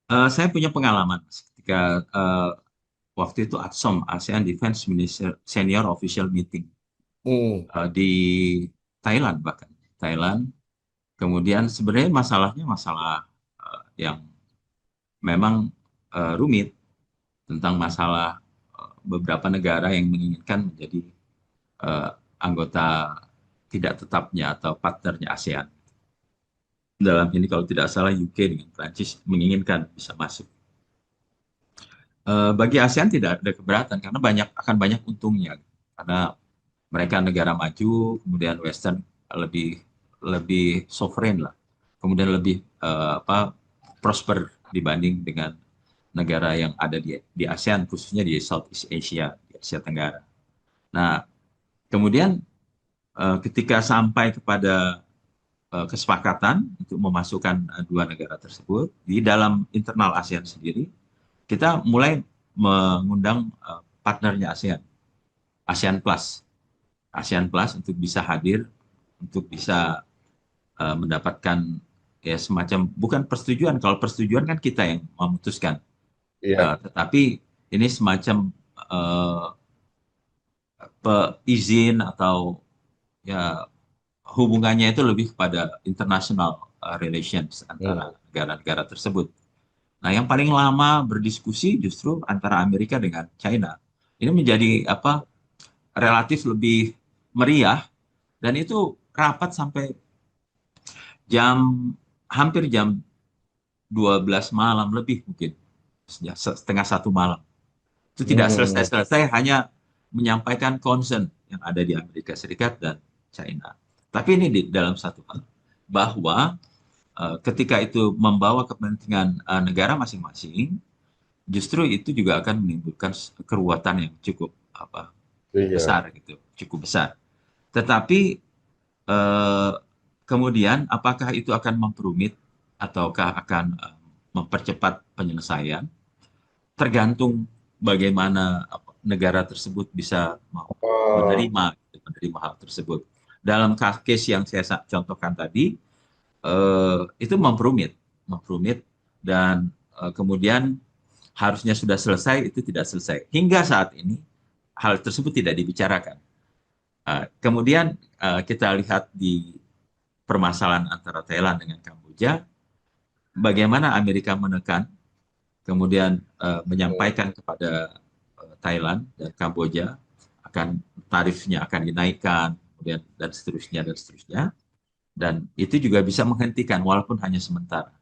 Saya punya pengalaman Mas, ketika waktu itu ADSOM, ASEAN Defense Minister Senior Official Meeting Hmm. di Thailand bahkan. Thailand. Kemudian sebenarnya masalahnya masalah yang memang rumit tentang masalah beberapa negara yang menginginkan menjadi eh, anggota tidak tetapnya atau partnernya ASEAN. Dalam ini kalau tidak salah UK dengan Prancis menginginkan bisa masuk. Bagi ASEAN tidak ada keberatan karena banyak untungnya. Karena mereka negara maju, kemudian Western lebih lebih sovereign lah, kemudian lebih prosper dibanding dengan negara yang ada di ASEAN, khususnya di Southeast Asia, di Asia Tenggara. Nah, kemudian ketika sampai kepada kesepakatan untuk memasukkan dua negara tersebut di dalam internal ASEAN sendiri, kita mulai mengundang partnernya ASEAN, ASEAN Plus, ASEAN Plus untuk bisa hadir, untuk bisa mendapatkan ya semacam bukan persetujuan. Kalau persetujuan kan kita yang memutuskan. Iya. Tetapi ini semacam uh, izin atau ya hubungannya itu lebih kepada international relations antara Hmm. negara-negara tersebut. Nah, yang paling lama berdiskusi justru antara Amerika dengan China. Ini menjadi apa relatif lebih meriah dan itu rapat sampai jam hampir jam 12 malam lebih mungkin. Ya, setengah satu malam. Itu tidak Hmm. selesai-selesai, hanya menyampaikan concern yang ada di Amerika Serikat dan China. Tapi ini di dalam satu hal, bahwa ketika itu membawa kepentingan negara masing-masing, justru itu juga akan menimbulkan keruwetan yang cukup Iya. besar gitu, cukup besar. Tetapi eh, kemudian apakah itu akan memperumit ataukah akan mempercepat penyelesaian? Tergantung bagaimana negara tersebut bisa mau Oh, menerima hal tersebut. Dalam case yang saya contohkan tadi, itu memperumit dan kemudian harusnya sudah selesai itu tidak selesai. Hingga saat ini hal tersebut tidak dibicarakan. Kemudian kita lihat di permasalahan antara Thailand dengan Kamboja, bagaimana Amerika menekan, kemudian menyampaikan kepada Thailand dan Kamboja akan tarifnya akan dinaikkan, kemudian dan seterusnya dan seterusnya. Dan itu juga bisa menghentikan walaupun hanya sementara.